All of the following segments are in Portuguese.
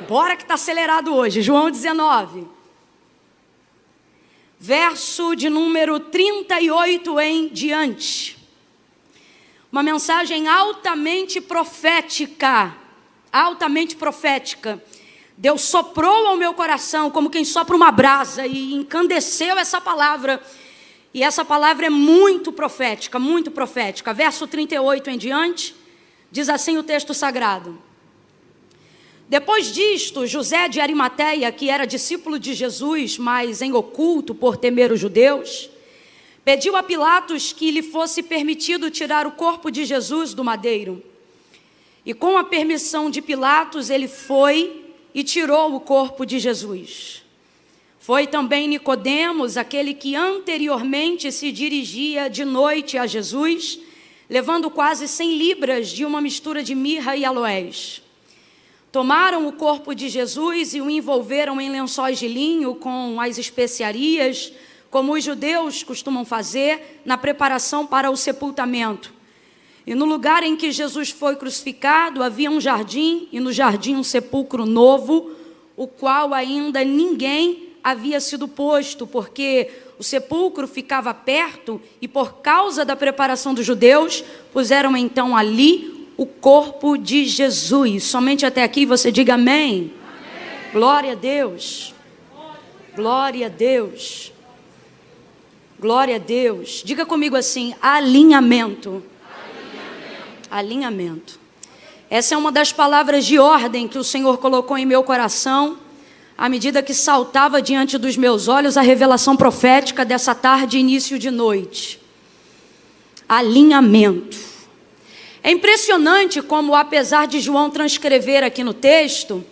Bora que está acelerado hoje. João 19. Verso de número 38 em diante. Uma mensagem altamente profética. Altamente profética. Deus soprou ao meu coração como quem sopra uma brasa e encandeceu essa palavra. E essa palavra é muito profética, muito profética. Verso 38 em diante, diz assim o texto sagrado. Depois disto, José de Arimateia, que era discípulo de Jesus, mas em oculto por temer os judeus, pediu a Pilatos que lhe fosse permitido tirar o corpo de Jesus do madeiro. E com a permissão de Pilatos, ele foi e tirou o corpo de Jesus. Foi também Nicodemos, aquele que anteriormente se dirigia de noite a Jesus, levando quase 100 libras de uma mistura de mirra e aloés. Tomaram o corpo de Jesus e o envolveram em lençóis de linho com as especiarias, como os judeus costumam fazer na preparação para o sepultamento. E no lugar em que Jesus foi crucificado, havia um jardim, e no jardim um sepulcro novo, o qual ainda ninguém havia sido posto, porque o sepulcro ficava perto, e por causa da preparação dos judeus, puseram então ali o corpo de Jesus. Somente até aqui você diga amém. Amém. Glória a Deus. Glória a Deus. Glória a Deus. Diga comigo assim, alinhamento. Alinhamento. Essa é uma das palavras de ordem que o Senhor colocou em meu coração, à medida que saltava diante dos meus olhos a revelação profética dessa tarde, início de noite. Alinhamento. É impressionante como, apesar de João transcrever aqui no texto,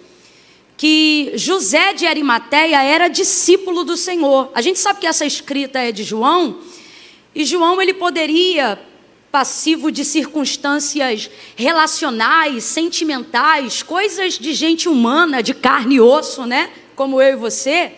que José de Arimateia era discípulo do Senhor. A gente sabe que essa escrita é de João, e João ele poderia, passivo de circunstâncias relacionais, sentimentais, coisas de gente humana, de carne e osso, né? Como eu e você,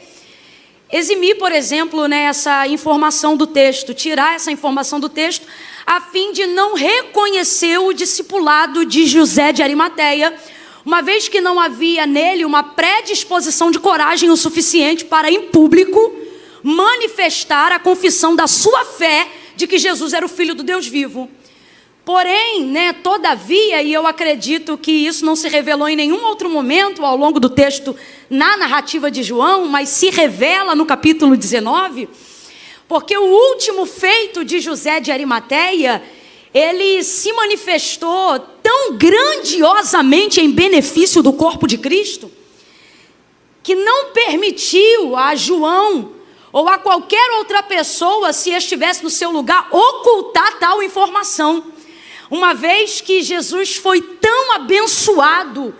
eximir, por exemplo, né, essa informação do texto, tirar essa informação do texto, a fim de não reconhecer o discipulado de José de Arimateia, uma vez que não havia nele uma predisposição de coragem o suficiente para, em público, manifestar a confissão da sua fé de que Jesus era o Filho do Deus vivo. Porém, né, todavia, e eu acredito que isso não se revelou em nenhum outro momento ao longo do texto na narrativa de João, mas se revela no capítulo 19, porque o último feito de José de Arimateia, ele se manifestou tão grandiosamente em benefício do corpo de Cristo, que não permitiu a João ou a qualquer outra pessoa, se estivesse no seu lugar, ocultar tal informação. Uma vez que Jesus foi tão abençoado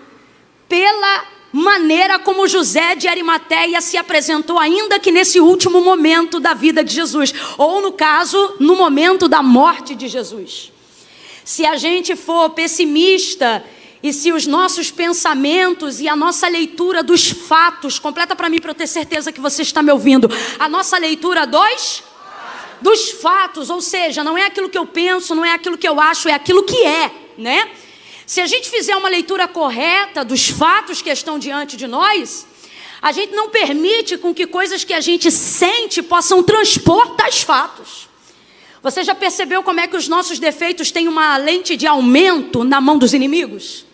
pela maneira como José de Arimateia se apresentou, ainda que nesse último momento da vida de Jesus, ou no caso, no momento da morte de Jesus. Se a gente for pessimista, e se os nossos pensamentos e a nossa leitura dos fatos, completa para mim para eu ter certeza que você está me ouvindo, a nossa leitura dos fatos, ou seja, não é aquilo que eu penso, não é aquilo que eu acho, é aquilo que é, né? Se a gente fizer uma leitura correta dos fatos que estão diante de nós, a gente não permite com que coisas que a gente sente possam transpor tais fatos. Você já percebeu como é que os nossos defeitos têm uma lente de aumento na mão dos inimigos?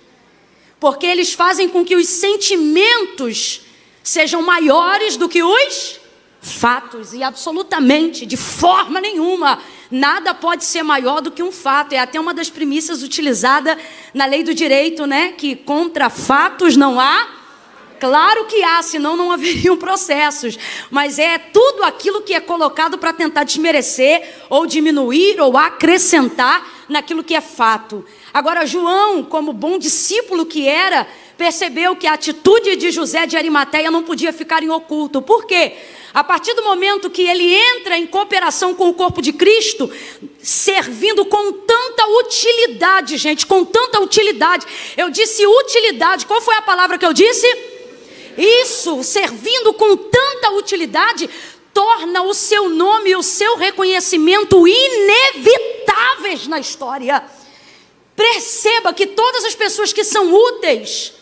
Porque eles fazem com que os sentimentos sejam maiores do que os fatos. E absolutamente, de forma nenhuma, nada pode ser maior do que um fato. É até uma das premissas utilizada na lei do direito, né? Que contra fatos não há. Claro que há, senão não haveriam processos. Mas é tudo aquilo que é colocado para tentar desmerecer, ou diminuir, ou acrescentar naquilo que é fato. Agora, João, como bom discípulo que era, percebeu que a atitude de José de Arimateia não podia ficar em oculto. Por quê? A partir do momento que ele entra em cooperação com o corpo de Cristo, servindo com tanta utilidade, gente, com tanta utilidade. Eu disse utilidade, qual foi a palavra que eu disse? Isso, servindo com tanta utilidade, torna o seu nome e o seu reconhecimento inevitáveis na história. Perceba que todas as pessoas que são úteis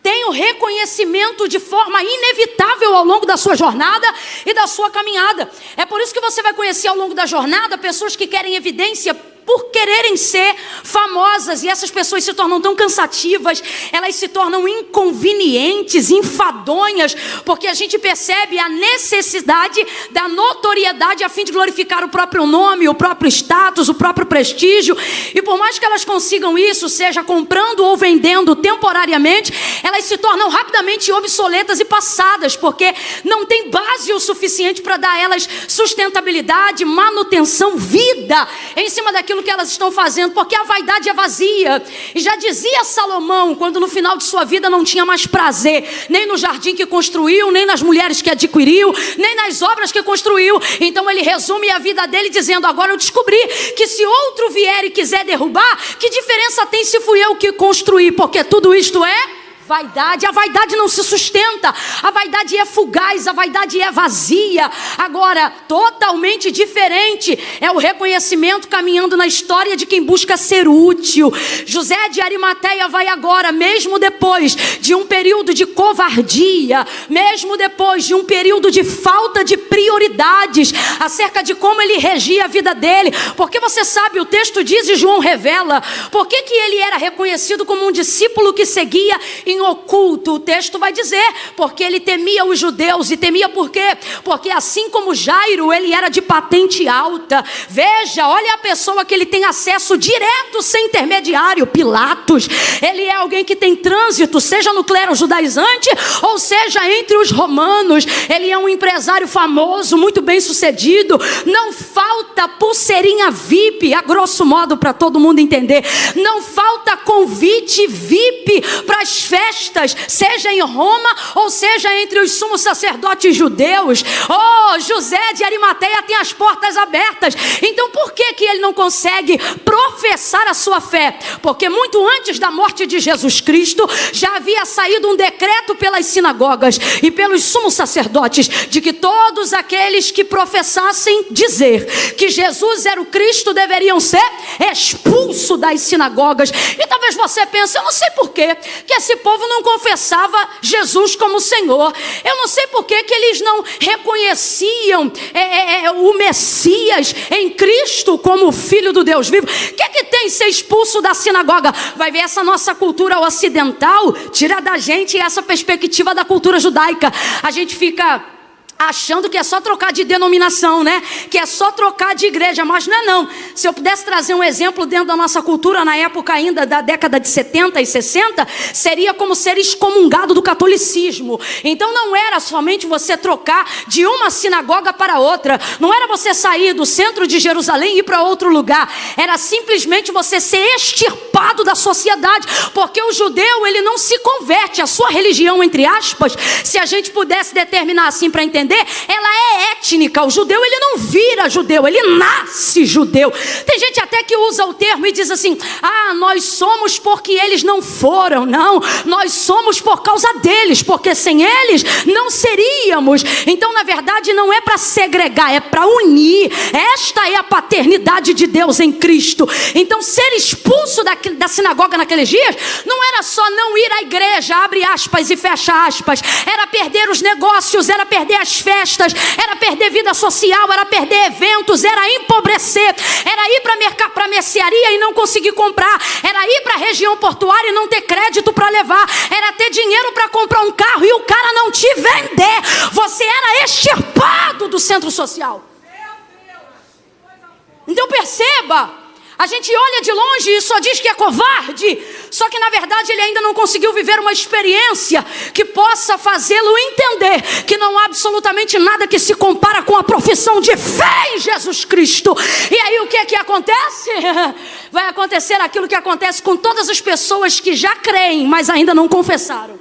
tem o reconhecimento de forma inevitável ao longo da sua jornada e da sua caminhada. É por isso que você vai conhecer ao longo da jornada pessoas que querem evidência por quererem ser famosas, e essas pessoas se tornam tão cansativas, elas se tornam inconvenientes, enfadonhas, porque a gente percebe a necessidade da notoriedade a fim de glorificar o próprio nome, o próprio status, o próprio prestígio, e por mais que elas consigam isso, seja comprando ou vendendo temporariamente, elas se tornam rapidamente obsoletas e passadas, porque não tem base o suficiente para dar a elas sustentabilidade, manutenção, vida, em cima daquilo que elas estão fazendo, porque a vaidade é vazia. E já dizia Salomão, quando no final de sua vida não tinha mais prazer, nem no jardim que construiu, nem nas mulheres que adquiriu, nem nas obras que construiu. Então ele resume a vida dele dizendo: agora eu descobri que se outro vier e quiser derrubar, que diferença tem se fui eu que construí? Porque tudo isto é vaidade. A vaidade não se sustenta, a vaidade é fugaz, a vaidade é vazia. Agora, totalmente diferente é o reconhecimento caminhando na história de quem busca ser útil. José de Arimateia vai agora, mesmo depois de um período de covardia, mesmo depois de um período de falta de prioridades, acerca de como ele regia a vida dele, porque você sabe, o texto diz e João revela, por que ele era reconhecido como um discípulo que seguia em oculto. O texto vai dizer, porque ele temia os judeus. E temia por quê? Porque assim como Jairo, ele era de patente alta. Veja, olha a pessoa que ele tem acesso direto, sem intermediário. Pilatos, ele é alguém que tem trânsito, seja no clero judaizante, ou seja entre os romanos. Ele é um empresário famoso, muito bem sucedido. Não falta pulseirinha VIP, a grosso modo, para todo mundo entender. Não falta convite VIP para as festas, seja em Roma ou seja entre os sumos sacerdotes judeus. Oh, José de Arimateia tem as portas abertas. Então por que ele não consegue professar a sua fé? Porque muito antes da morte de Jesus Cristo já havia saído um decreto pelas sinagogas e pelos sumos sacerdotes de que todos aqueles que professassem dizer que Jesus era o Cristo deveriam ser expulsos das sinagogas. E talvez você pense: eu não sei por que esse povo não confessava Jesus como Senhor. Eu não sei por que eles não reconheciam o Messias em Cristo como Filho do Deus vivo. O que tem ser expulso da sinagoga? Vai ver, essa nossa cultura ocidental tira da gente essa perspectiva da cultura judaica. A gente fica achando que é só trocar de denominação, né? Que é só trocar de igreja, mas não é não. Se eu pudesse trazer um exemplo dentro da nossa cultura, na época ainda da década de 70 e 60, seria como ser excomungado do catolicismo. Então não era somente você trocar de uma sinagoga para outra, não era você sair do centro de Jerusalém e ir para outro lugar, era simplesmente você ser extirpado da sociedade, porque o judeu, ele não se converte, a sua religião, entre aspas, se a gente pudesse determinar assim para entender, ela é étnica. O judeu, ele não vira judeu, ele nasce judeu. Tem gente até que usa o termo e diz assim: ah, nós somos porque eles não foram. Não, nós somos por causa deles, porque sem eles não seríamos. Então na verdade não é para segregar, é para unir. Esta é a paternidade de Deus em Cristo. Então ser expulso da sinagoga naqueles dias não era só não ir à igreja, abre aspas e fecha aspas, era perder os negócios, era perder as festas, era perder vida social, era perder eventos, era empobrecer, era ir para a mercearia e não conseguir comprar, era ir para a região portuária e não ter crédito para levar, era ter dinheiro para comprar um carro e o cara não te vender. Você era extirpado do centro social. Então perceba, a gente olha de longe e só diz que é covarde, só que na verdade ele ainda não conseguiu viver uma experiência que possa fazê-lo entender que não há absolutamente nada que se compara com a profissão de fé em Jesus Cristo. E aí o que acontece? Vai acontecer aquilo que acontece com todas as pessoas que já creem, mas ainda não confessaram.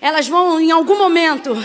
Elas vão em algum momento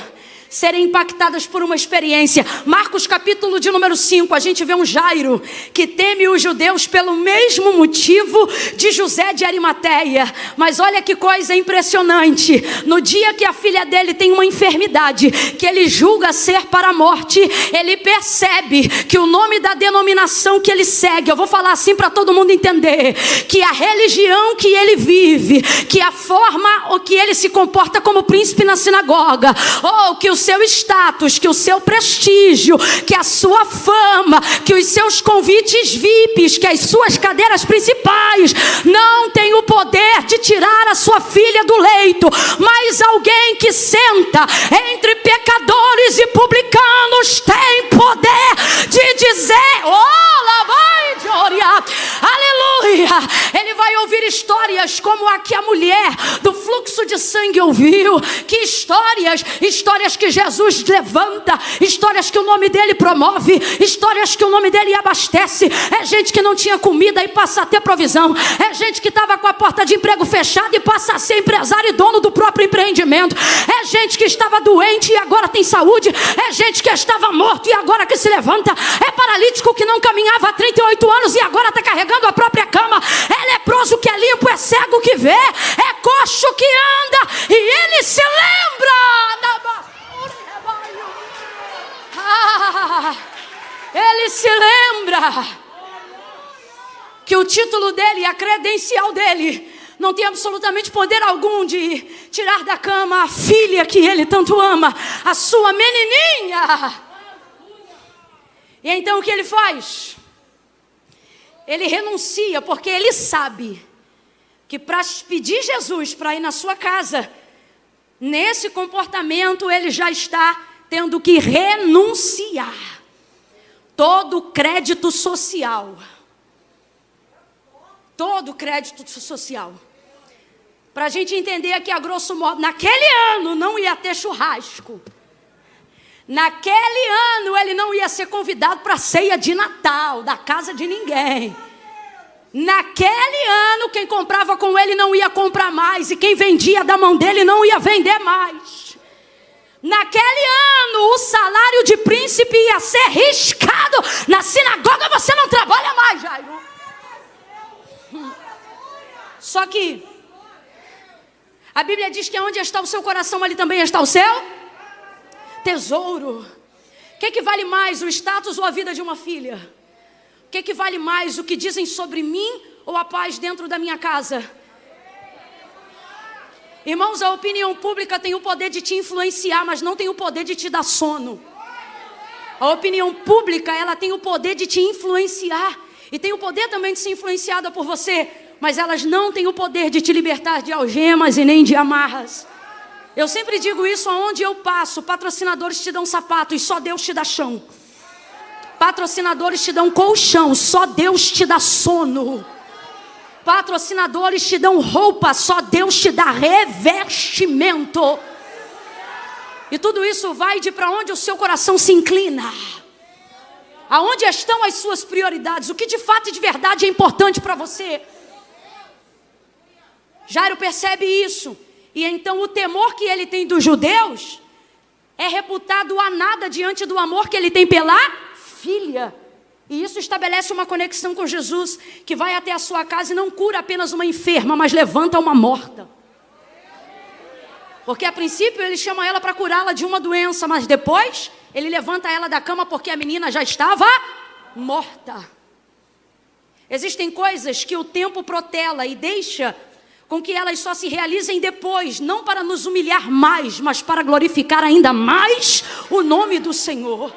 serem impactadas por uma experiência. Marcos capítulo de número 5, a gente vê um Jairo que teme os judeus pelo mesmo motivo de José de Arimateia. Mas olha que coisa impressionante, no dia que a filha dele tem uma enfermidade que ele julga ser para a morte, ele percebe que o nome da denominação que ele segue, eu vou falar assim para todo mundo entender, que a religião que ele vive, que a forma ou que ele se comporta como príncipe na sinagoga, ou que o seu status, que o seu prestígio, que a sua fama, que os seus convites VIPs, que as suas cadeiras principais não tem o poder de tirar a sua filha do leito. Mas alguém que senta entre pecadores e publicanos tem poder de dizer: oh, lá vai de orar, aleluia. Ele vai ouvir histórias como a que a mulher do fluxo de sangue ouviu. Que histórias que Jesus levanta, histórias que o nome dele promove, histórias que o nome dele abastece. É gente que não tinha comida e passa a ter provisão. É gente que estava com a porta de emprego fechada e passa a ser empresário e dono do próprio empreendimento. É gente que estava doente e agora tem saúde. É gente que estava morto e agora que se levanta. É paralítico que não caminhava há 38 anos e agora está carregando a própria cama. É leproso que é limpo, é cego que vê, é coxo que anda e ele se lembra. Ele se lembra que o título dele, a credencial dele, não tem absolutamente poder algum de tirar da cama a filha que ele tanto ama, a sua menininha. E então o que ele faz? Ele renuncia, porque ele sabe que para pedir Jesus para ir na sua casa, nesse comportamento ele já está tendo que renunciar todo o crédito social. Todo o crédito social. Para a gente entender aqui a grosso modo, naquele ano não ia ter churrasco. Naquele ano ele não ia ser convidado para a ceia de Natal, da casa de ninguém. Naquele ano quem comprava com ele não ia comprar mais, e quem vendia da mão dele não ia vender mais. Naquele ano o salário de príncipe ia ser riscado. Na sinagoga você não trabalha mais, Jairo. Só que a Bíblia diz que onde está o seu coração, ali também está o seu tesouro. O que vale mais, o status ou a vida de uma filha? O que vale mais, o que dizem sobre mim ou a paz dentro da minha casa? Irmãos, a opinião pública tem o poder de te influenciar, mas não tem o poder de te dar sono. A opinião pública, ela tem o poder de te influenciar, e tem o poder também de ser influenciada por você, mas elas não têm o poder de te libertar de algemas e nem de amarras. Eu sempre digo isso aonde eu passo: patrocinadores te dão sapato e só Deus te dá chão. Patrocinadores te dão colchão, só Deus te dá sono. Patrocinadores te dão roupa, só Deus te dá revestimento. E tudo isso vai de para onde o seu coração se inclina. Aonde estão as suas prioridades? O que de fato e de verdade é importante para você? Jairo percebe isso. E então o temor que ele tem dos judeus é reputado a nada diante do amor que ele tem pela filha. E isso estabelece uma conexão com Jesus, que vai até a sua casa e não cura apenas uma enferma, mas levanta uma morta. Porque a princípio ele chama ela para curá-la de uma doença, mas depois ele levanta ela da cama porque a menina já estava morta. Existem coisas que o tempo protela e deixa com que elas só se realizem depois, não para nos humilhar mais, mas para glorificar ainda mais o nome do Senhor.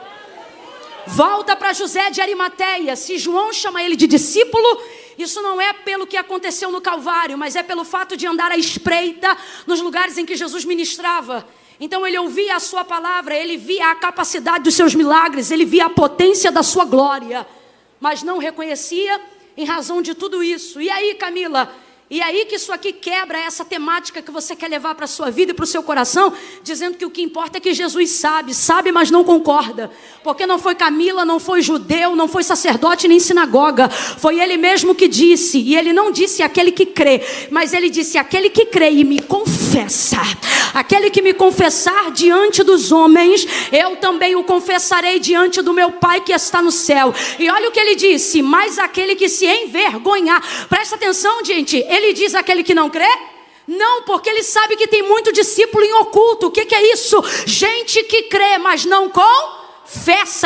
Volta para José de Arimateia. Se João chama ele de discípulo, isso não é pelo que aconteceu no Calvário, mas é pelo fato de andar à espreita nos lugares em que Jesus ministrava. Então ele ouvia a sua palavra, ele via a capacidade dos seus milagres, ele via a potência da sua glória, mas não reconhecia em razão de tudo isso. E aí, Camila, e aí que isso aqui quebra essa temática que você quer levar para a sua vida e para o seu coração, dizendo que o que importa é que Jesus sabe, mas não concorda. Porque não foi Camila, não foi judeu, não foi sacerdote nem sinagoga. Foi ele mesmo que disse, e ele não disse aquele que crê, mas ele disse aquele que crê e me confia confessa. Aquele que me confessar diante dos homens, eu também o confessarei diante do meu Pai que está no céu. E olha o que ele disse: mas aquele que se envergonhar. Presta atenção, gente. Ele diz aquele que não crê? Não, porque ele sabe que tem muito discípulo em oculto. O que é isso? Gente que crê, mas não confessa.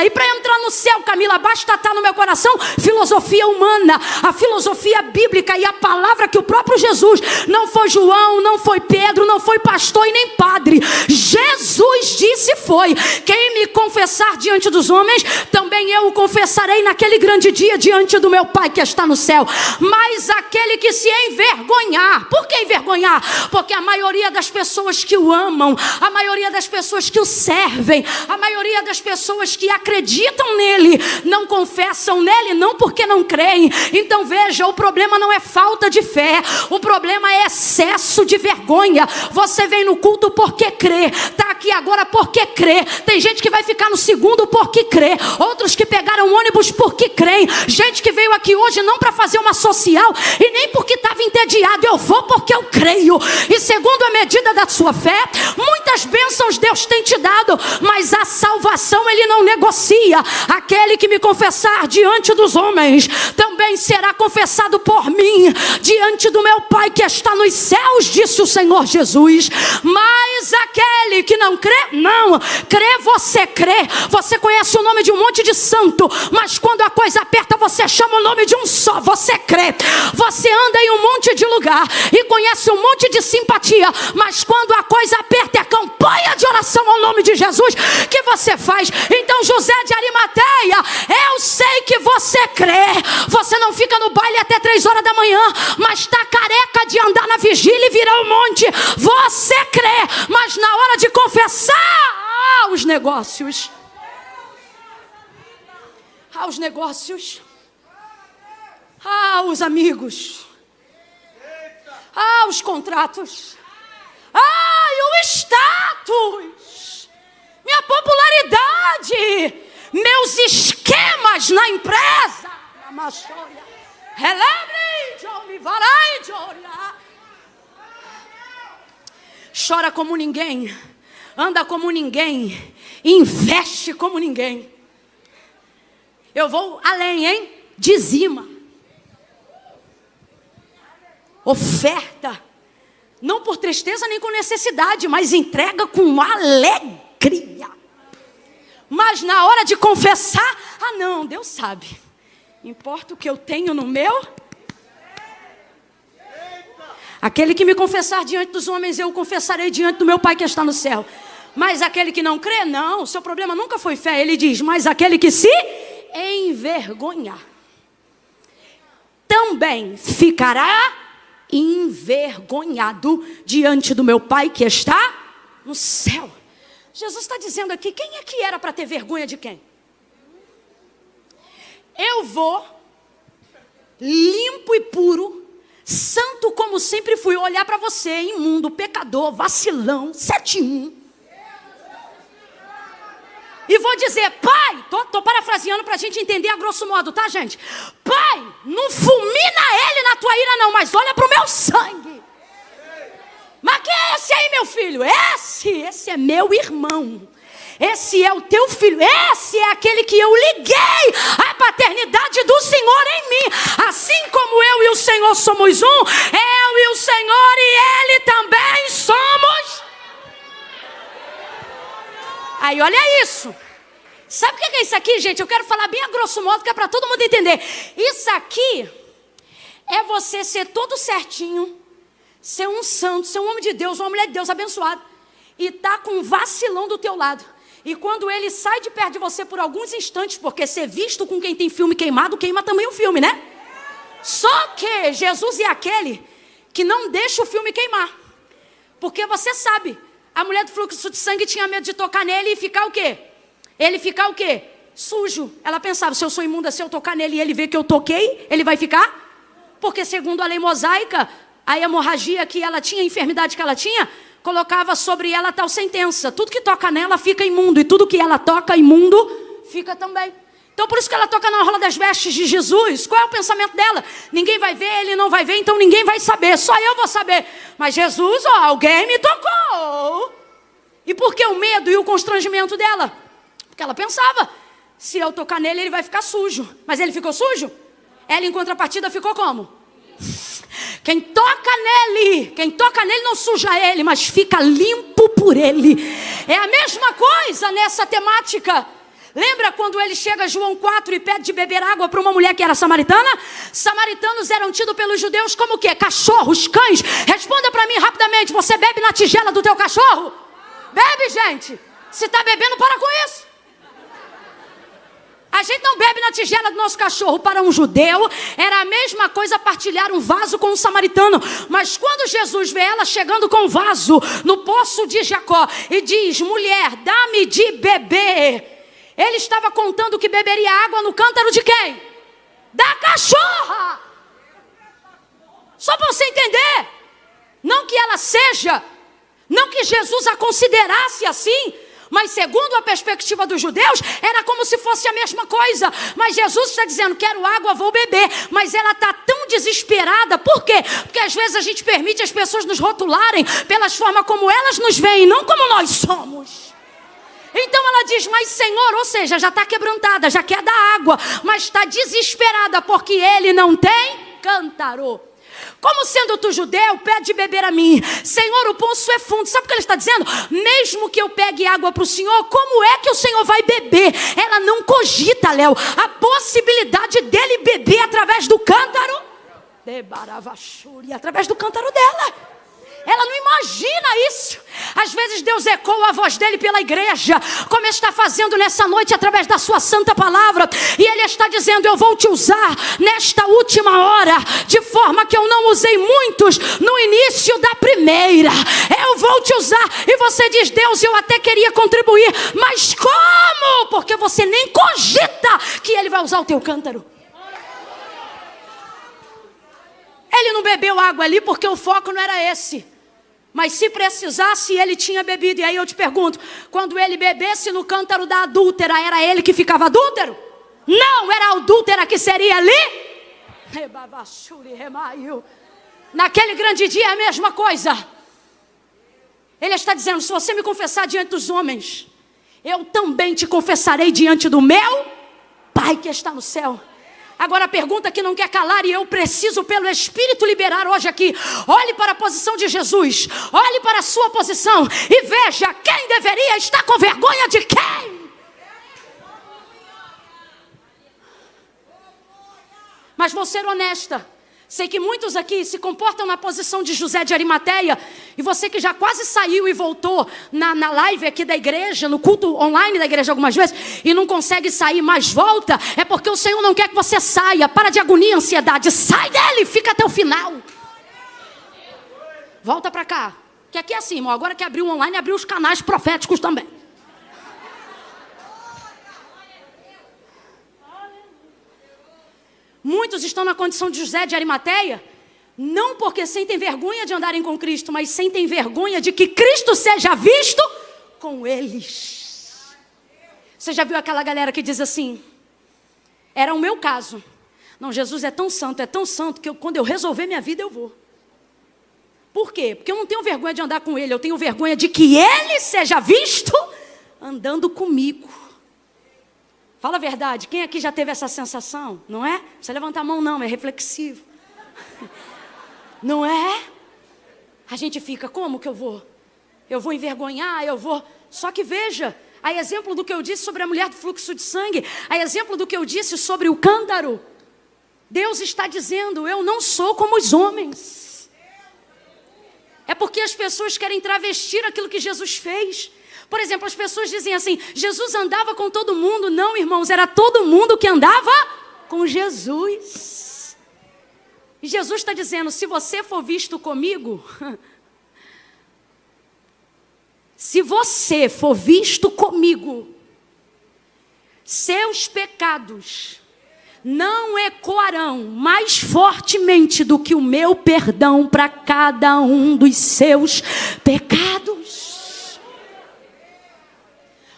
E para entrar no céu, Camila, basta estar no meu coração filosofia humana, a filosofia bíblica e a palavra que o próprio Jesus, não foi João, não foi Pedro, não foi pastor e nem padre, Jesus disse foi: quem me confessar diante dos homens, também eu o confessarei naquele grande dia diante do meu Pai que está no céu. Mas aquele que se envergonhar. Por que envergonhar? Porque a maioria das pessoas que o amam, a maioria das pessoas que o servem, a maioria das pessoas que acreditam nele, não confessam nele, não porque não creem. Então veja, o problema não é falta de fé, o problema é excesso de vergonha. Você vem no culto porque crê, está aqui agora porque crê. Tem gente que vai ficar no segundo porque crê, outros que pegaram ônibus porque creem, gente que veio aqui hoje não para fazer uma social e nem porque estava entediado. Eu vou porque eu creio, e segundo a medida da sua fé, muitas bênçãos Deus tem te dado, mas a salvação ele não negocia. Aquele que me confessar diante dos homens, também será confessado por mim diante do meu Pai que está nos céus, disse o Senhor Jesus. Mas aquele que não crê, não crê, você crê. Você conhece o nome de um monte de santo, mas quando a coisa aperta, você chama o nome de um só, você crê. Você anda em um monte de lugar e conhece um monte de simpatia, mas quando a coisa aperta, é campanha de oração ao nome de Jesus que você faz. Então José de Arimateia, eu sei que você crê. Você não fica no baile até 3 horas da manhã, mas está careca de andar na vigília e virar um monte. Você crê, mas na hora de confessar, os negócios, os negócios, os amigos, os contratos, e o status, minha popularidade, meus esquemas na empresa. Chora como ninguém, anda como ninguém, investe como ninguém. Eu vou além, hein? Dizima, oferta, não por tristeza nem com necessidade, mas entrega com alegria. Mas na hora de confessar, não, Deus sabe, importa o que eu tenho no meu. Aquele que me confessar diante dos homens, eu o confessarei diante do meu Pai que está no céu. Mas aquele que não crê, não, o seu problema nunca foi fé. Ele diz: mas aquele que se envergonhar, também ficará envergonhado diante do meu Pai que está no céu. Jesus está dizendo aqui, quem é que era para ter vergonha de quem? Eu vou, limpo e puro, santo como sempre fui, olhar para você, imundo, pecador, vacilão, 7-1, e vou dizer: Pai, tô parafraseando para a gente entender a grosso modo, tá, gente? Pai, não fulmina ele na tua ira não, mas olha para o meu sangue. Mas quem é esse aí, meu filho? Esse é meu irmão. Esse é o teu filho. Esse é aquele que eu liguei a paternidade do Senhor em mim. Assim como eu e o Senhor somos um, eu e o Senhor e Ele também somos. Aí olha isso. Sabe o que é isso aqui, gente? Eu quero falar bem a grosso modo, que é para todo mundo entender. Isso aqui é você ser todo certinho, ser um santo, ser um homem de Deus, uma mulher de Deus abençoado, e tá com um vacilão do teu lado. E quando ele sai de perto de você por alguns instantes, porque ser visto com quem tem filme queimado, queima também o filme, né? Só que Jesus é aquele que não deixa o filme queimar. Porque você sabe, a mulher do fluxo de sangue tinha medo de tocar nele e ficar o quê? Ele ficar o quê? Sujo. Ela pensava, se eu sou imunda, se eu tocar nele e ele ver que eu toquei, ele vai ficar? Porque segundo a lei mosaica, a hemorragia que ela tinha, a enfermidade que ela tinha, colocava sobre ela tal sentença: tudo que toca nela fica imundo, e tudo que ela toca imundo fica também. Então por isso que ela toca na orla das vestes de Jesus. Qual é o pensamento dela? Ninguém vai ver, ele não vai ver, então ninguém vai saber, só eu vou saber. Mas Jesus, ó, alguém me tocou. E por que o medo e o constrangimento dela? Porque ela pensava, se eu tocar nele, ele vai ficar sujo. Mas ele ficou sujo? Ela, em contrapartida, ficou como? Quem toca nele não suja ele, mas fica limpo por ele. É a mesma coisa nessa temática. Lembra quando ele chega a João 4 e pede de beber água para uma mulher que era samaritana? Samaritanos eram tidos pelos judeus como o quê? Cachorros, cães. Responda para mim rapidamente, você bebe na tigela do teu cachorro? Bebe, gente. Se está bebendo, para com isso. A gente não bebe na tigela do nosso cachorro. Para um judeu, era a mesma coisa partilhar um vaso com um samaritano. Mas quando Jesus vê ela chegando com um vaso no poço de Jacó e diz, mulher, dá-me de beber. Ele estava contando que beberia água no cântaro de quem? Da cachorra. Só para você entender. Não que ela seja, não que Jesus a considerasse assim, mas segundo a perspectiva dos judeus, era como se fosse a mesma coisa. Mas Jesus está dizendo, quero água, vou beber. Mas ela está tão desesperada. Por quê? Porque às vezes a gente permite as pessoas nos rotularem pelas formas como elas nos veem, não como nós somos. Então ela diz, mas Senhor, ou seja, já está quebrantada, já quer dar água, mas está desesperada porque ele não tem cântaro. Como sendo tu judeu, pede de beber a mim. Senhor, o poço é fundo. Sabe o que ele está dizendo? Mesmo que eu pegue água para o Senhor, como é que o Senhor vai beber? Ela não cogita, Léo, a possibilidade dele beber através do cântaro. Através do cântaro dela. Ela não imagina isso. Às vezes Deus ecoa a voz dele pela igreja, como está fazendo nessa noite através da sua santa palavra. E ele está dizendo, eu vou te usar nesta última hora, de forma que eu não usei muitos no início da primeira. Eu vou te usar. E você diz, Deus, eu até queria contribuir, mas como? Porque você nem cogita que ele vai usar o teu cântaro. Ele não bebeu água ali porque o foco não era esse. Mas se precisasse, ele tinha bebido. E aí eu te pergunto, quando ele bebesse no cântaro da adúltera, era ele que ficava adúltero? Não, era a adúltera que seria ali. Naquele grande dia é a mesma coisa. Ele está dizendo, se você me confessar diante dos homens, eu também te confessarei diante do meu Pai que está no céu. Agora a pergunta que não quer calar, e eu preciso pelo Espírito liberar hoje aqui. Olhe para a posição de Jesus, olhe para a sua posição e veja quem deveria estar com vergonha de quem. Mas vou ser honesta, sei que muitos aqui se comportam na posição de José de Arimateia. E você que já quase saiu e voltou na live aqui da igreja, no culto online da igreja algumas vezes, e não consegue sair, mas volta, é porque o Senhor não quer que você saia. Para de agonia e ansiedade, sai dele, fica até o final. Volta para cá, que aqui é assim, irmão, agora que abriu o online, abriu os canais proféticos também. Muitos estão na condição de José de Arimateia, não porque sentem vergonha de andarem com Cristo, mas sentem vergonha de que Cristo seja visto com eles. Você já viu aquela galera que diz assim, era o meu caso. Não, Jesus é tão santo que quando eu resolver minha vida eu vou. Por quê? Porque eu não tenho vergonha de andar com ele, eu tenho vergonha de que ele seja visto andando comigo. Fala a verdade, quem aqui já teve essa sensação? Não é? Não precisa levantar a mão não, é reflexivo. Não é? A gente fica, como que eu vou? Eu vou envergonhar, eu vou... Só que veja, a exemplo do que eu disse sobre a mulher do fluxo de sangue, a exemplo do que eu disse sobre o cântaro, Deus está dizendo, eu não sou como os homens. É porque as pessoas querem travestir aquilo que Jesus fez. Por exemplo, as pessoas dizem assim, Jesus andava com todo mundo. Não, irmãos, era todo mundo que andava com Jesus. E Jesus está dizendo, se você for visto comigo, se você for visto comigo, seus pecados não ecoarão mais fortemente do que o meu perdão para cada um dos seus pecados.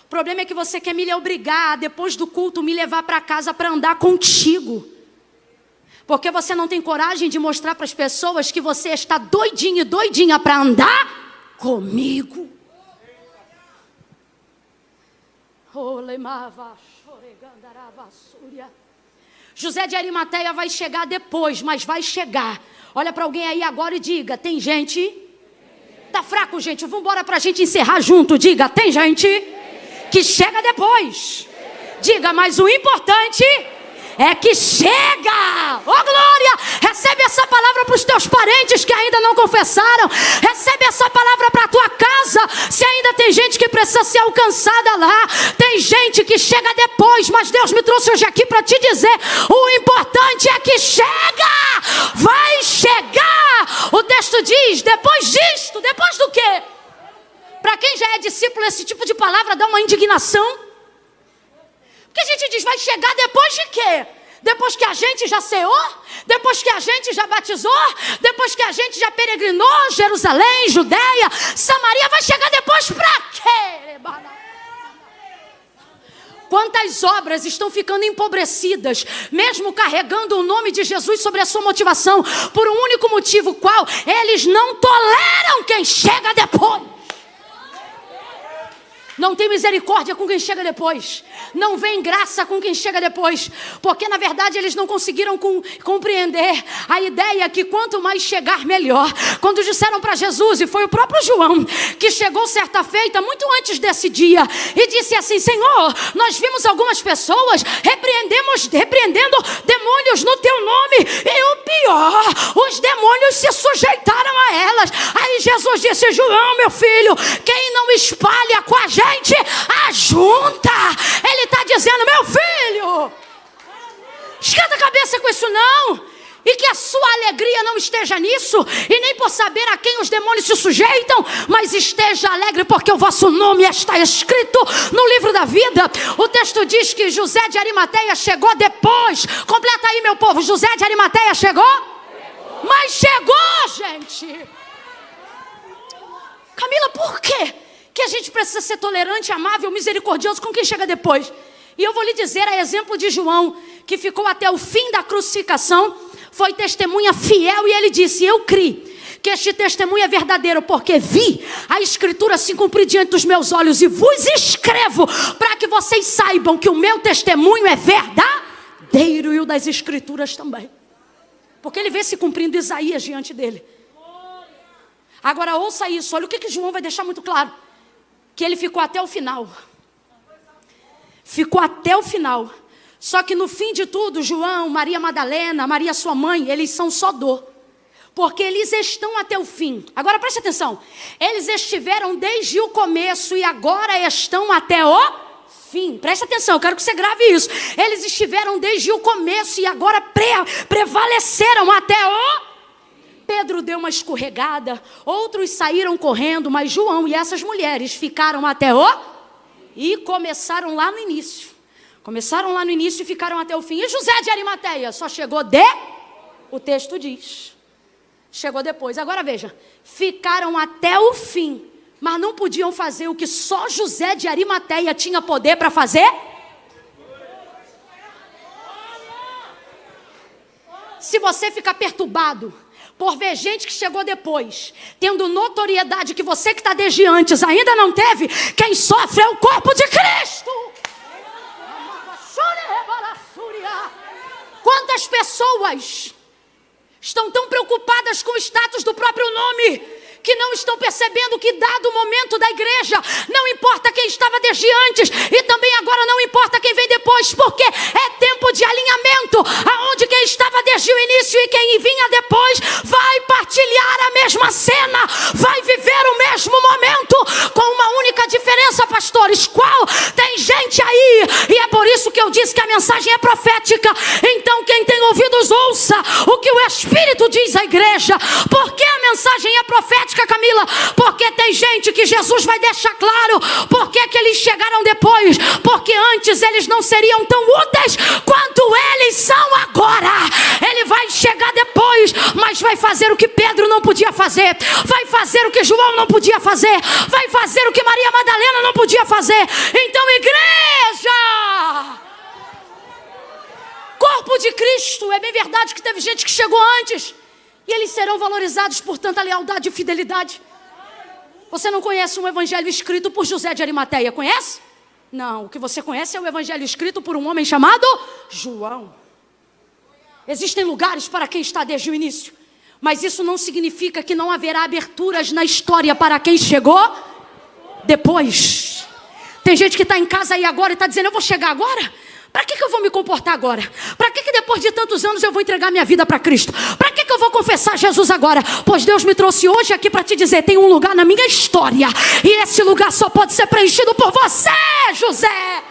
O problema é que você quer me obrigar, depois do culto, me levar para casa para andar contigo. Porque você não tem coragem de mostrar para as pessoas que você está doidinho e doidinha para andar comigo. José de Arimateia vai chegar depois, mas vai chegar. Olha para alguém aí agora e diga: tem gente? Tá fraco, gente? Vamos embora para a gente encerrar junto. Diga: tem gente que chega depois. Diga: mas o importante é que chega. Oh, glória! Recebe essa palavra para os teus parentes que ainda não confessaram. Recebe essa palavra para a tua casa. Se ainda tem gente que precisa ser alcançada lá. Tem gente que chega depois, mas Deus me trouxe hoje aqui para te dizer: o importante é que chega. Vai chegar. O texto diz: depois disto. Depois do quê? Para quem já é discípulo, esse tipo de palavra dá uma indignação. Porque a gente diz: vai chegar depois de quê? Depois que a gente já ceou? Depois que a gente já batizou? Depois que a gente já peregrinou Jerusalém, Judeia, Samaria? Vai chegar depois para quê? Quantas obras estão ficando empobrecidas, mesmo carregando o nome de Jesus sobre a sua motivação, por um único motivo: qual? Eles não toleram quem chega depois. Não tem misericórdia com quem chega depois. Não vem graça com quem chega depois. Porque na verdade eles não conseguiram compreender a ideia que quanto mais chegar, melhor. Quando disseram para Jesus, e foi o próprio João que chegou certa feita, muito antes desse dia, e disse assim: Senhor, nós vimos algumas pessoas repreendendo demônios no teu nome. E o pior, os demônios se sujeitaram a elas. Aí Jesus disse: João, meu filho, quem não espalha com a gente, ajunta. Ele está dizendo: meu filho, esquenta a cabeça com isso não. E que a sua alegria não esteja nisso, e nem por saber a quem os demônios se sujeitam, mas esteja alegre porque o vosso nome está escrito no livro da vida. O texto diz que José de Arimateia chegou depois. Completa aí, meu povo: José de Arimateia chegou? Mas chegou, gente. Camila, por quê que a gente precisa ser tolerante, amável, misericordioso com quem chega depois? E eu vou lhe dizer, a exemplo de João, que ficou até o fim da crucificação, foi testemunha fiel, e ele disse: eu criei que este testemunho é verdadeiro, porque vi a escritura se cumprir diante dos meus olhos, e vos escrevo para que vocês saibam que o meu testemunho é verdadeiro, e o das escrituras também. Porque ele vê se cumprindo Isaías diante dele. Agora ouça isso, olha o que João vai deixar muito claro: que ele ficou até o final. Ficou até o final. Só que no fim de tudo, João, Maria Madalena, Maria sua mãe, eles são só dor. Porque eles estão até o fim. Agora preste atenção: eles estiveram desde o começo e agora estão até o fim. Preste atenção, eu quero que você grave isso. Eles estiveram desde o começo e agora prevaleceram até o... Pedro deu uma escorregada, outros saíram correndo, mas João e essas mulheres ficaram até o... E começaram lá no início. Começaram lá no início e ficaram até o fim. E José de Arimateia só chegou o texto diz. Chegou depois. Agora veja, ficaram até o fim, mas não podiam fazer o que só José de Arimateia tinha poder para fazer. Se você ficar perturbado por ver gente que chegou depois, tendo notoriedade que você que está desde antes ainda não teve, quem sofre é o corpo de Cristo. Quantas pessoas estão tão preocupadas com o status do próprio nome, que não estão percebendo que dado o momento da igreja, não importa quem estava desde antes, e também agora não importa quem vem depois, porque é tempo de alinhamento, aonde quem estava desde o início e quem vinha depois vai partilhar a mesma cena, vai viver o mesmo momento, com uma única diferença, pastores: qual? Tem gente aí, e é por isso que eu disse que a mensagem é profética. Então quem tem ouvidos ouça o que o Espírito diz à igreja. Por que a mensagem é profética, Camila? Porque tem gente que Jesus vai deixar claro por que eles chegaram depois. Porque antes eles não seriam tão úteis quanto eles são agora. Ele vai chegar depois, mas vai fazer o que Pedro não podia fazer, vai fazer o que João não podia fazer, vai fazer o que Maria Madalena não podia fazer. Então, igreja, corpo de Cristo, é bem verdade que teve gente que chegou antes, e eles serão valorizados por tanta lealdade e fidelidade. Você não conhece um evangelho escrito por José de Arimateia, conhece? Não, o que você conhece é o evangelho escrito por um homem chamado João. Existem lugares para quem está desde o início, mas isso não significa que não haverá aberturas na história para quem chegou depois. Tem gente que está em casa aí agora e está dizendo: eu vou chegar agora? Para que eu vou me comportar agora? Para que depois de tantos anos eu vou entregar minha vida para Cristo? Para que eu vou confessar Jesus agora? Pois Deus me trouxe hoje aqui para te dizer: tem um lugar na minha história, e esse lugar só pode ser preenchido por você, José.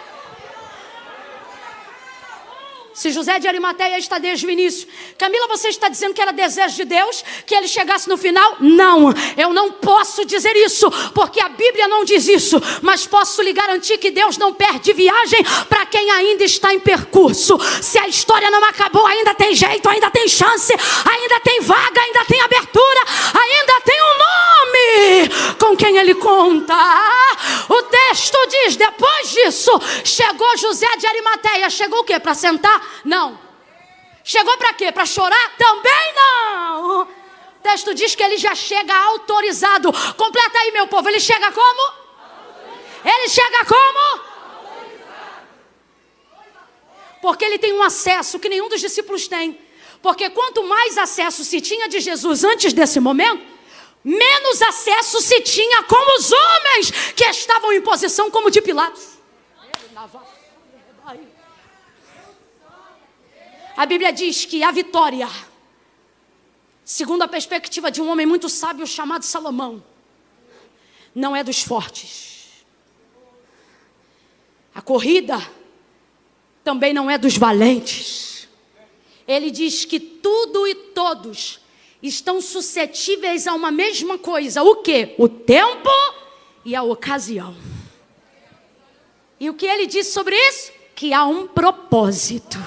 Se José de Arimateia está desde o início, Camila, você está dizendo que era desejo de Deus que ele chegasse no final? Não, eu não posso dizer isso, porque a Bíblia não diz isso. Mas posso lhe garantir que Deus não perde viagem para quem ainda está em percurso. Se a história não acabou, ainda tem jeito, ainda tem chance, ainda tem vaga, ainda tem abertura, ainda tem um nome com quem ele conta. O texto diz: depois disso, chegou José de Arimateia. Chegou o quê? Para sentar? Não. Chegou para quê? Para chorar? Também não. O texto diz que ele já chega autorizado. Completa aí, meu povo. Ele chega como? Ele chega como? Porque ele tem um acesso que nenhum dos discípulos tem. Porque quanto mais acesso se tinha de Jesus antes desse momento, menos acesso se tinha com os homens que estavam em posição como de Pilatos. A Bíblia diz que a vitória, segundo a perspectiva de um homem muito sábio chamado Salomão, não é dos fortes. A corrida também não é dos valentes. Ele diz que tudo e todos estão suscetíveis a uma mesma coisa. O quê? O tempo e a ocasião. E o que ele diz sobre isso? Que há um propósito.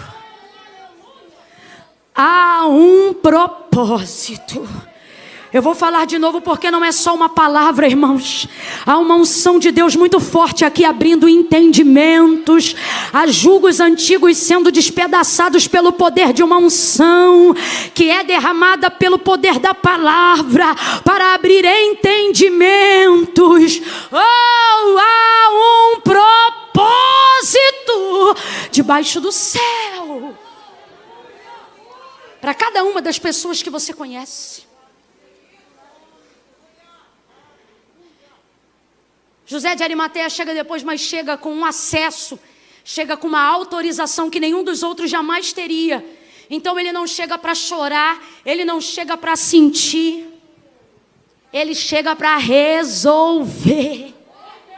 Há um propósito. Eu vou falar de novo porque não é só uma palavra, irmãos. Há uma unção de Deus muito forte aqui, abrindo entendimentos. Há julgos antigos sendo despedaçados pelo poder de uma unção que é derramada pelo poder da palavra para abrir entendimentos. Oh, há um propósito debaixo do céu para cada uma das pessoas que você conhece. José de Arimateia chega depois, mas chega com um acesso, chega com uma autorização que nenhum dos outros jamais teria. Então ele não chega para chorar, ele não chega para sentir, ele chega para resolver.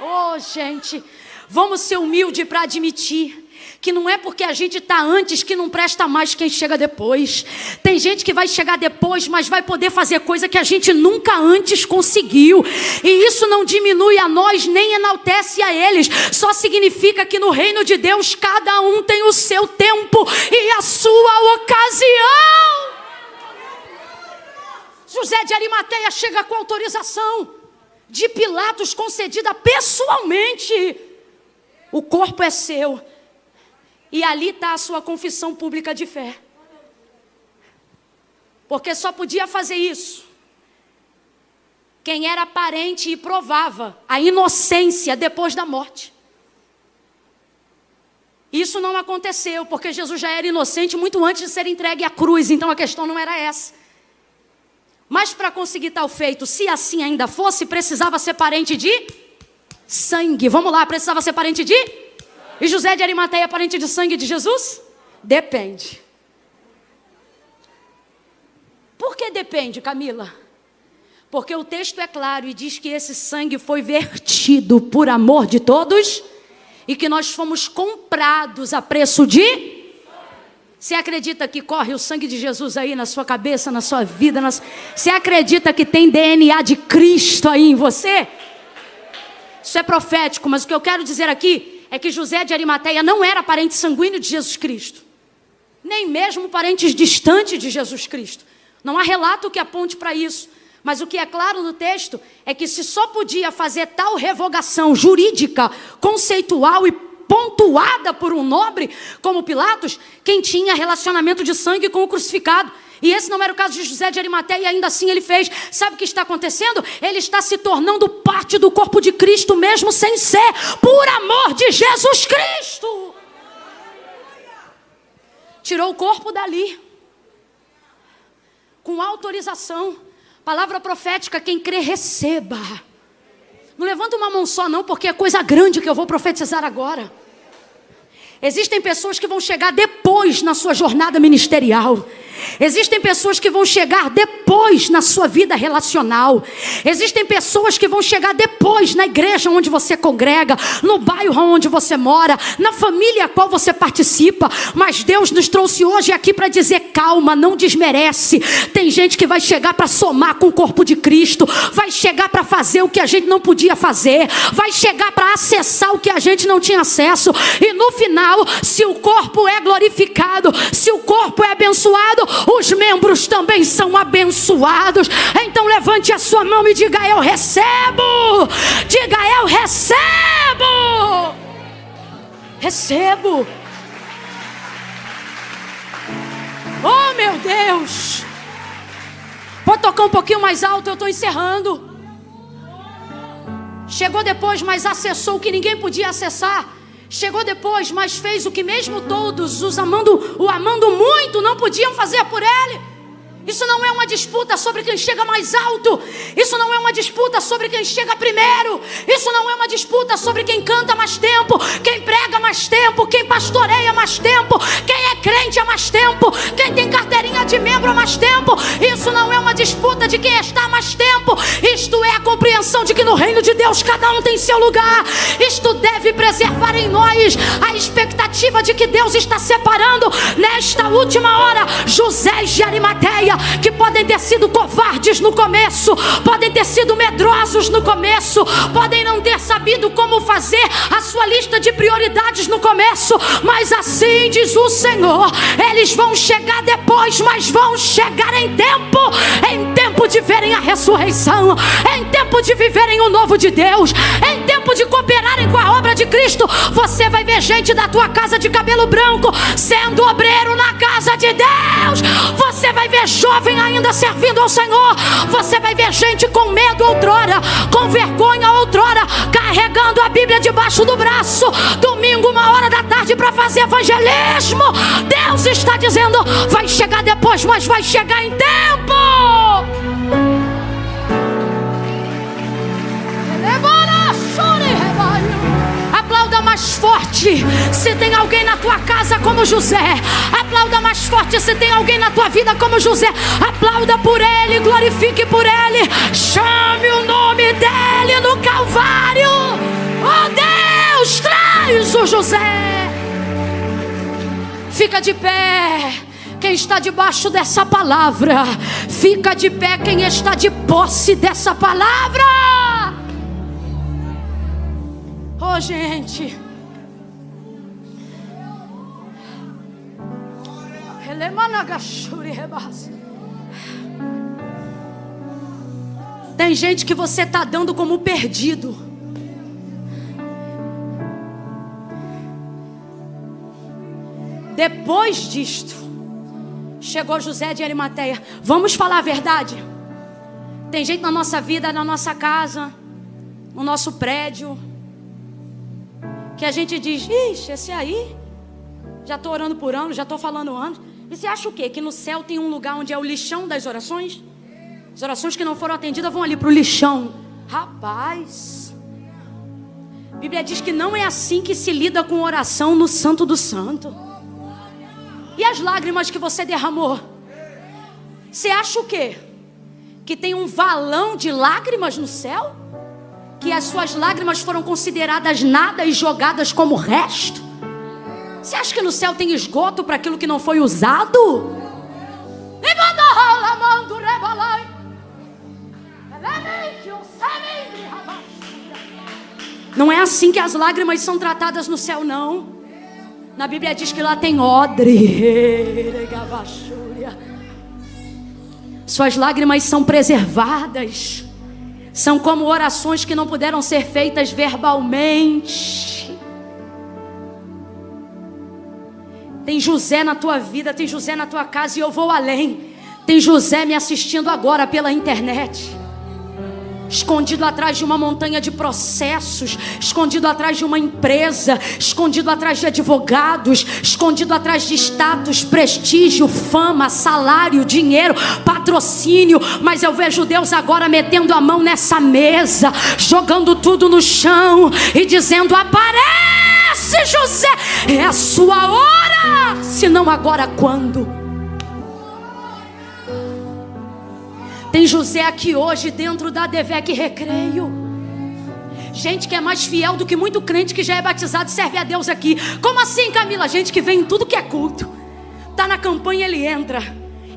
Oh, gente, vamos ser humildes para admitir que não é porque a gente está antes que não presta mais quem chega depois. Tem gente que vai chegar depois, mas vai poder fazer coisa que a gente nunca antes conseguiu. E isso não diminui a nós, nem enaltece a eles. Só significa que no reino de Deus, cada um tem o seu tempo e a sua ocasião. José de Arimateia chega com autorização de Pilatos, concedida pessoalmente. O corpo é seu. E ali está a sua confissão pública de fé. Porque só podia fazer isso quem era parente e provava a inocência depois da morte. Isso não aconteceu, porque Jesus já era inocente muito antes de ser entregue à cruz. Então a questão não era essa. Mas para conseguir tal feito, se assim ainda fosse, precisava ser parente de sangue. Vamos lá, precisava ser parente de... E José de Arimateia é parente de sangue de Jesus? Depende. Por que depende, Camila? Porque o texto é claro e diz que esse sangue foi vertido por amor de todos e que nós fomos comprados a preço de... Você acredita que corre o sangue de Jesus aí na sua cabeça, na sua vida? Você acredita que tem DNA de Cristo aí em você? Isso é profético, mas o que eu quero dizer aqui é que José de Arimateia não era parente sanguíneo de Jesus Cristo, nem mesmo parentes distantes de Jesus Cristo. Não há relato que aponte para isso. Mas o que é claro no texto é que se só podia fazer tal revogação jurídica, conceitual e pontuada por um nobre como Pilatos, quem tinha relacionamento de sangue com o crucificado. E esse não era o caso de José de Arimateia, e ainda assim ele fez. Sabe o que está acontecendo? Ele está se tornando parte do corpo de Cristo, mesmo sem ser, por amor de Jesus Cristo. Tirou o corpo dali, com autorização. Palavra profética, quem crê, receba. Não levanta uma mão só não, porque é coisa grande que eu vou profetizar agora. Existem pessoas que vão chegar depois na sua jornada ministerial. Existem pessoas que vão chegar depois na sua vida relacional. Existem pessoas que vão chegar depois na igreja onde você congrega, no bairro onde você mora, na família a qual você participa. Mas Deus nos trouxe hoje aqui para dizer: calma, não desmerece. Tem gente que vai chegar para somar com o corpo de Cristo, vai chegar para fazer o que a gente não podia fazer, vai chegar para acessar o que a gente não tinha acesso. E no final, se o corpo é glorificado, se o corpo é abençoado, os membros também são abençoados. Então levante a sua mão e diga: eu recebo. Diga: eu recebo. Recebo. Oh meu Deus. Pode tocar um pouquinho mais alto, eu estou encerrando. Chegou depois, mas acessou o que ninguém podia acessar. Chegou depois, mas fez o que mesmo todos o amando muito não podiam fazer por ele. Isso não é uma disputa sobre quem chega mais alto. Isso não é uma disputa sobre quem chega primeiro. Isso não é uma disputa sobre quem canta mais tempo, quem prega mais tempo, quem pastoreia mais tempo, quem é crente há mais tempo, quem tem carteirinha de membro há mais tempo. Isso não é uma disputa de quem está há mais tempo. Isto é a compreensão de que no reino de Deus cada um tem seu lugar. Isto deve preservar em nós a expectativa de que Deus está separando nesta última hora José de Arimateia, que podem ter sido covardes no começo, podem ter sido medrosos no começo, podem não ter sabido como fazer a sua lista de prioridades no começo, mas assim diz o Senhor: eles vão chegar depois, mas vão chegar em tempo de verem a ressurreição, em tempo de viverem o novo de Deus, em tempo de cooperarem com a obra de Cristo. Você vai ver gente da tua casa de cabelo branco sendo obreiro na casa de Deus. Você vai ver jovem ainda servindo ao Senhor. Você vai ver gente com medo outrora, com vergonha outrora, carregando a Bíblia debaixo do braço, domingo 1h para fazer evangelismo. Deus está dizendo: vai chegar depois, mas vai chegar em tempo. Aplauda mais forte se tem alguém na tua casa como José. Aplauda mais forte se tem alguém na tua vida como José. Aplauda por ele, glorifique por ele, chame o nome dele no Calvário. Oh Deus, traz o José. Fica de pé quem está debaixo dessa palavra. Fica de pé quem está de posse dessa palavra. Oh, gente. Tem gente que você está dando como perdido. Depois disto, chegou José de Arimateia. Vamos falar a verdade. Tem gente na nossa vida, na nossa casa, no nosso prédio, que a gente diz: ixi, esse aí, já estou orando por anos, já estou falando anos. E você acha o quê? Que no céu tem um lugar onde é o lixão das orações? As orações que não foram atendidas vão ali para o lixão. Rapaz, a Bíblia diz que não é assim que se lida com oração no Santo do Santo. E as lágrimas que você derramou? Você acha o quê? Que tem um valão de lágrimas no céu? que as suas lágrimas foram consideradas nada e jogadas como resto? Você acha que no céu tem esgoto para aquilo que não foi usado? Não é assim que as lágrimas são tratadas no céu, não. Na Bíblia diz que lá tem odre. Suas lágrimas são preservadas. São como orações que não puderam ser feitas verbalmente. Tem José na tua vida, tem José na tua casa, e eu vou além. Tem José me assistindo agora pela internet, escondido atrás de uma montanha de processos, escondido atrás de uma empresa, escondido atrás de advogados, escondido atrás de status, prestígio, fama, salário, dinheiro, patrocínio. Mas eu vejo Deus agora metendo a mão nessa mesa, jogando tudo no chão e dizendo: aparece, José, é a sua hora. Se não agora, quando? Tem José aqui hoje dentro da Devec Recreio. Gente que é mais fiel do que muito crente que já é batizado e serve a Deus aqui. Como assim, Camila? Gente que vem em tudo que é culto. Tá na campanha, ele entra.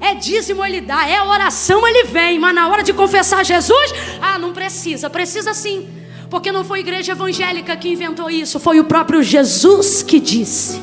É dízimo, ele dá. É oração, ele vem. Mas na hora de confessar Jesus, não precisa. Precisa sim. Porque não foi a igreja evangélica que inventou isso. Foi o próprio Jesus que disse.